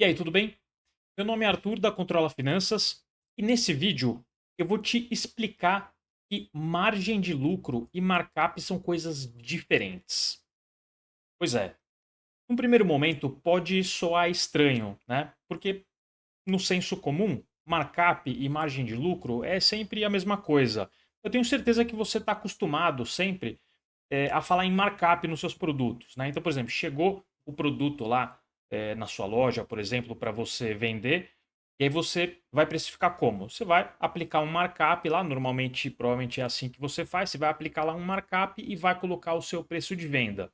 E aí, tudo bem? Meu nome é Arthur da Controla Finanças e nesse vídeo eu vou te explicar que margem de lucro e markup são coisas diferentes. Pois é, num primeiro momento pode soar estranho, né? Porque no senso comum, markup e margem de lucro é sempre a mesma coisa. Eu tenho certeza que você está acostumado sempre a falar em markup nos seus produtos, né? Então, por exemplo, chegou o produto lá na sua loja, por exemplo, para você vender, e aí você vai precificar como? Você vai aplicar um markup lá, normalmente, provavelmente é assim que você faz, você vai aplicar lá um markup e vai colocar o seu preço de venda.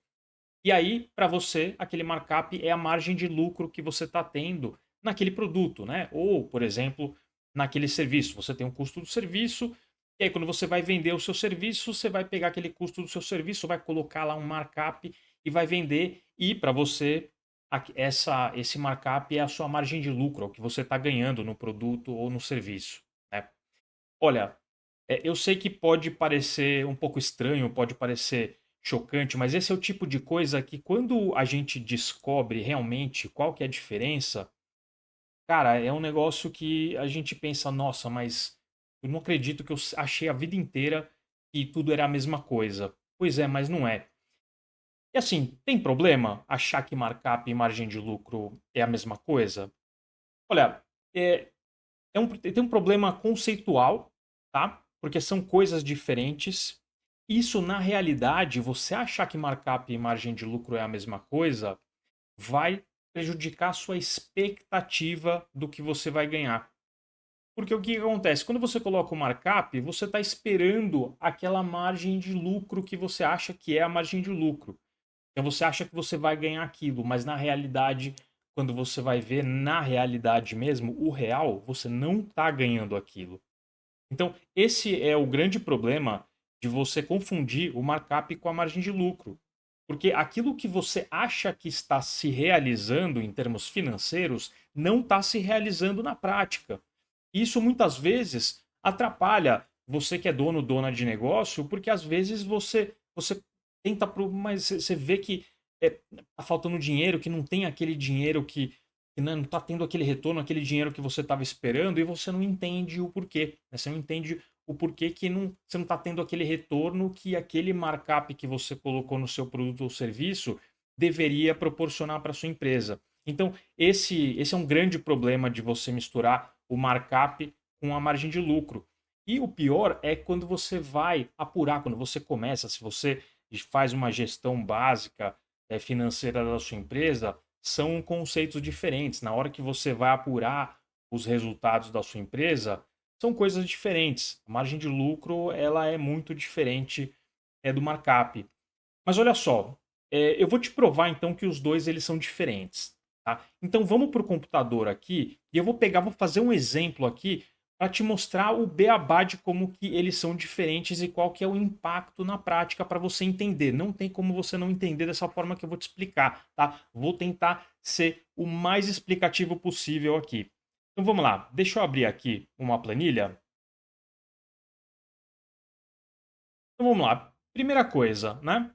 E aí, para você, aquele markup é a margem de lucro que você está tendo naquele produto, né? Ou, por exemplo, naquele serviço. Você tem um custo do serviço, e aí quando você vai vender o seu serviço, você vai pegar aquele custo do seu serviço, vai colocar lá um markup e vai vender. E para você, esse markup é a sua margem de lucro, é o que você está ganhando no produto ou no serviço, né? Olha, eu sei que pode parecer um pouco estranho, pode parecer chocante, mas esse é o tipo de coisa que quando a gente descobre realmente qual que é a diferença, cara, é um negócio que a gente pensa, nossa, mas eu não acredito que eu achei a vida inteira que tudo era a mesma coisa. Pois é, mas não é. E assim, tem problema achar que markup e margem de lucro é a mesma coisa? Olha, é, tem um problema conceitual, tá? Porque são coisas diferentes. Isso, na realidade, você achar que markup e margem de lucro é a mesma coisa, vai prejudicar a sua expectativa do que você vai ganhar. Porque o que que acontece? Quando você coloca o markup, você está esperando aquela margem de lucro que você acha que é a margem de lucro. Então você acha que você vai ganhar aquilo, mas na realidade, quando você vai ver na realidade mesmo, o real, você não está ganhando aquilo. Então, esse é o grande problema de você confundir o markup com a margem de lucro. Porque aquilo que você acha que está se realizando em termos financeiros não está se realizando na prática. Isso muitas vezes atrapalha você que é dono, dona de negócio, porque às vezes você tenta, mas você vê que tá faltando dinheiro, que não tem aquele dinheiro que não está tendo aquele retorno, aquele dinheiro que você estava esperando, e você não entende o porquê, né? Você não entende o porquê que você não está tendo aquele retorno que aquele markup que você colocou no seu produto ou serviço deveria proporcionar para sua empresa. Então, esse é um grande problema de você misturar o markup com a margem de lucro. E o pior é quando você vai apurar, quando você começa, se você faz uma gestão básica financeira da sua empresa, são conceitos diferentes. Na hora que você vai apurar os resultados da sua empresa, são coisas diferentes. A margem de lucro ela é muito diferente do markup. Mas olha só, eu vou te provar então que os dois eles são diferentes. Tá? Então vamos para o computador aqui e eu vou fazer um exemplo aqui para te mostrar o beabá de como que eles são diferentes e qual que é o impacto na prática para você entender. Não tem como você não entender dessa forma que eu vou te explicar, tá? Vou tentar ser o mais explicativo possível aqui. Então vamos lá, deixa eu abrir aqui uma planilha. Então vamos lá. Primeira coisa, né?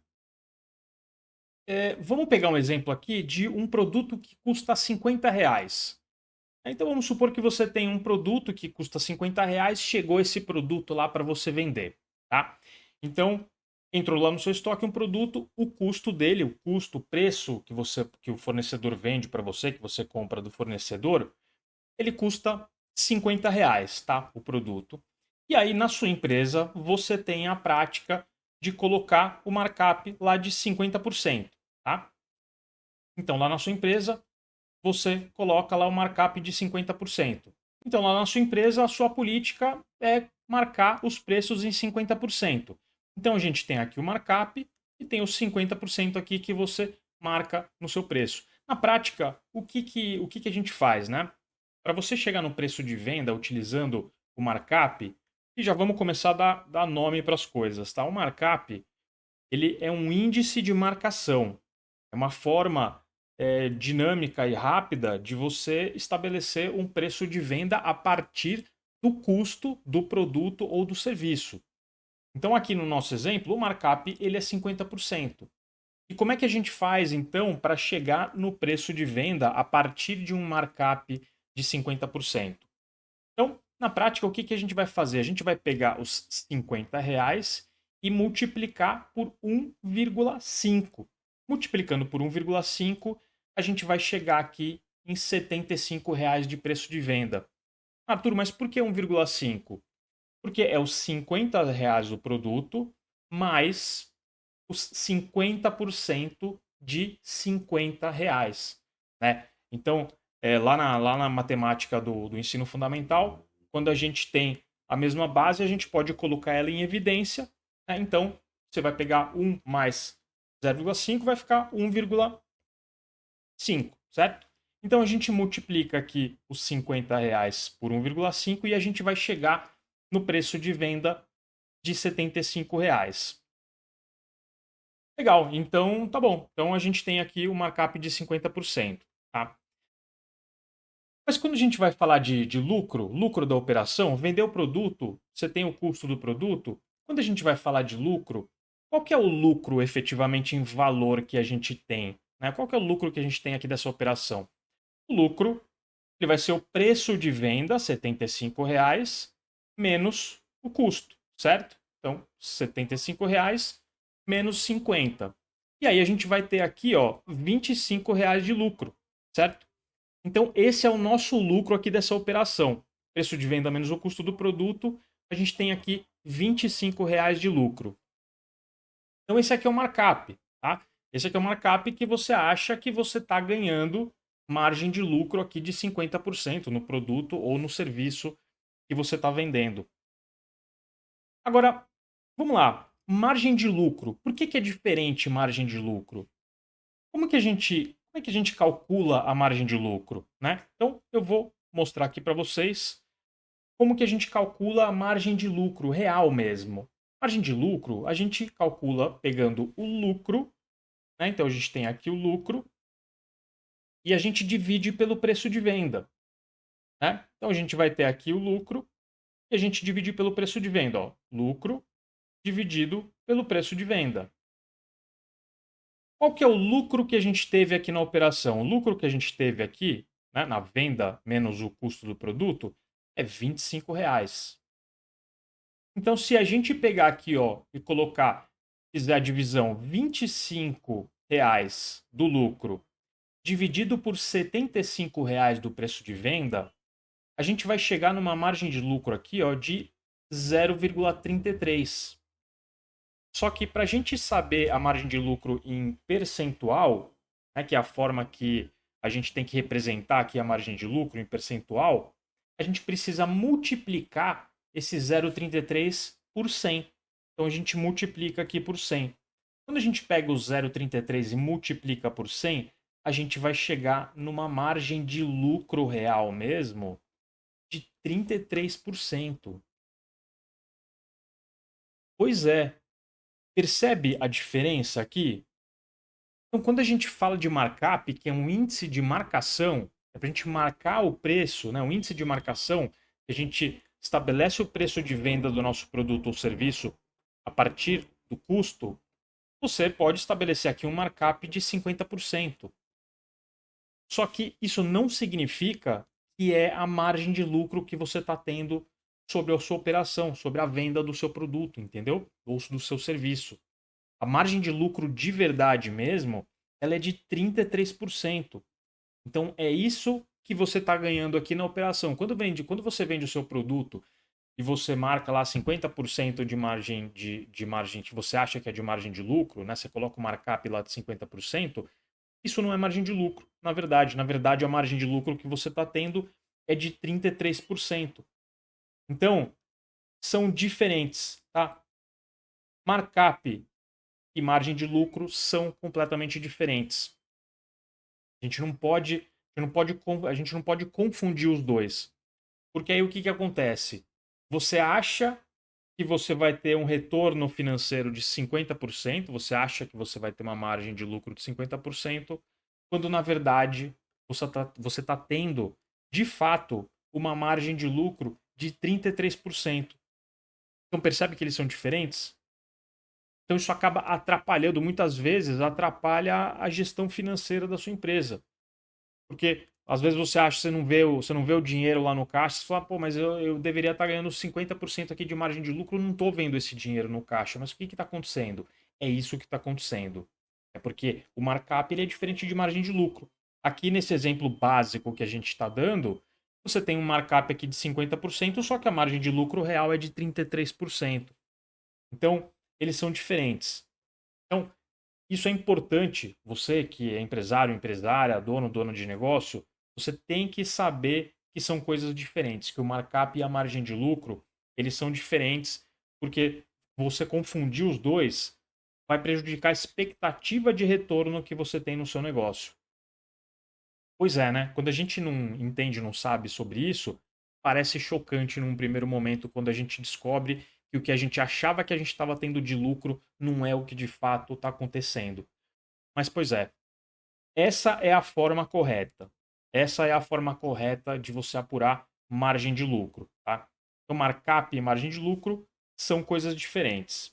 Vamos pegar um exemplo aqui de um produto que custa R$ 50. Então vamos supor que você tem um produto que custa R$ 50, chegou esse produto lá para você vender, tá? Então entrou lá no seu estoque um produto, o custo dele, o custo, o preço que o fornecedor vende para você, que você compra do fornecedor, ele custa R$ 50, tá? O produto. E aí na sua empresa você tem a prática de colocar o markup lá de 50%, tá? Então lá na sua empresa você coloca lá o markup de 50%. Então, lá na sua empresa, a sua política é marcar os preços em 50%. Então, a gente tem aqui o markup e tem os 50% aqui que você marca no seu preço. Na prática, o que a gente faz, né? Para você chegar no preço de venda utilizando o markup, e já vamos começar a dar nome para as coisas, tá? O markup, ele é um índice de marcação. É uma forma dinâmica e rápida de você estabelecer um preço de venda a partir do custo do produto ou do serviço. Então, aqui no nosso exemplo, o markup ele é 50%. E como é que a gente faz, então, para chegar no preço de venda a partir de um markup de 50%? Então, na prática, o que, que a gente vai fazer? A gente vai pegar os R$ 50 e multiplicar por 1,5. Multiplicando por 1,5, a gente vai chegar aqui em R$ 75 de preço de venda. Arthur, mas por que 1,5? Porque é os R$ 50 do produto mais os 50% de R$ 50, né? Então, lá na matemática do ensino fundamental, quando a gente tem a mesma base, a gente pode colocar ela em evidência, né? Então, você vai pegar 1 mais 0,5, vai ficar 1,5, certo? Então, a gente multiplica aqui os R$ 50 por 1,5 e a gente vai chegar no preço de venda de R$ 75. Legal, então tá bom. Então a gente tem aqui o markup de 50%, tá? Mas quando a gente vai falar de lucro da operação, vender o produto, você tem o custo do produto. Quando a gente vai falar de lucro, qual que é o lucro efetivamente em valor que a gente tem, né? Qual que é o lucro que a gente tem aqui dessa operação? O lucro ele vai ser o preço de venda, R$ 75, menos o custo, certo? Então, R$ 75 menos 50. E aí a gente vai ter aqui, ó, R$ 25 de lucro, certo? Então, esse é o nosso lucro aqui dessa operação. Preço de venda menos o custo do produto, a gente tem aqui R$ 25 de lucro. Então, esse aqui é o markup, tá? Esse aqui é o markup que você acha que você está ganhando margem de lucro aqui de 50% no produto ou no serviço que você está vendendo. Agora, vamos lá. Margem de lucro. Por que é diferente margem de lucro? Como é que a gente calcula a margem de lucro, né? Então, eu vou mostrar aqui para vocês como que a gente calcula a margem de lucro real mesmo. Margem de lucro, a gente calcula pegando o lucro, né? Então, a gente tem aqui o lucro e a gente divide pelo preço de venda, né? Então, a gente vai ter aqui o lucro e a gente divide pelo preço de venda, ó. Lucro dividido pelo preço de venda. Qual que é o lucro que a gente teve aqui na operação? O lucro que a gente teve aqui, né, na venda menos o custo do produto, é R$ 25. Então, se a gente pegar aqui, ó, e colocar, fizer a divisão R$ 25 do lucro dividido por R$ 75 do preço de venda, a gente vai chegar numa margem de lucro aqui, ó, de 0,33. Só que para a gente saber a margem de lucro em percentual, né, que é a forma que a gente tem que representar aqui a margem de lucro em percentual, a gente precisa multiplicar esse 0,33 por 100. Então a gente multiplica aqui por 100. Quando a gente pega o 0,33 e multiplica por 100, a gente vai chegar numa margem de lucro real mesmo de 33%. Pois é, percebe a diferença aqui? Então, quando a gente fala de markup, que é um índice de marcação, é para a gente marcar o preço, né? Um índice de marcação, que a gente estabelece o preço de venda do nosso produto ou serviço a partir do custo, você pode estabelecer aqui um markup de 50%. Só que isso não significa que é a margem de lucro que você está tendo sobre a sua operação, sobre a venda do seu produto, entendeu? Ou do seu serviço. A margem de lucro de verdade mesmo, ela é de 33%. Então é isso que você está ganhando aqui na operação. Quando você vende o seu produto e você marca lá 50% de margem que você acha que é de margem de lucro, né? Você coloca o markup lá de 50%, isso não é margem de lucro. Na verdade, a margem de lucro que você está tendo é de 33%. Então, são diferentes, tá? Markup e margem de lucro são completamente diferentes. A gente não pode confundir os dois. Porque aí o que acontece? Você acha que você vai ter um retorno financeiro de 50%, você acha que você vai ter uma margem de lucro de 50%, quando na verdade você tá tendo, de fato, uma margem de lucro de 33%. Então percebe que eles são diferentes? Então isso acaba atrapalhando, muitas vezes atrapalha a gestão financeira da sua empresa. Porque às vezes você acha que você não vê o dinheiro lá no caixa, você fala, pô, mas eu deveria estar ganhando 50% aqui de margem de lucro, não estou vendo esse dinheiro no caixa. Mas o que está acontecendo? É isso que está acontecendo. É porque o markup ele é diferente de margem de lucro. Aqui nesse exemplo básico que a gente está dando, você tem um markup aqui de 50%, só que a margem de lucro real é de 33%. Então, eles são diferentes. Então, isso é importante. Você que é empresário, empresária, dono de negócio, você tem que saber que são coisas diferentes, que o markup e a margem de lucro, eles são diferentes, porque você confundir os dois vai prejudicar a expectativa de retorno que você tem no seu negócio. Pois é, né? Quando a gente não entende, não sabe sobre isso, parece chocante num primeiro momento quando a gente descobre que o que a gente achava que a gente estava tendo de lucro não é o que de fato está acontecendo. Mas, pois é, essa é a forma correta. Essa é a forma correta de você apurar margem de lucro, tá? Então, markup e margem de lucro são coisas diferentes.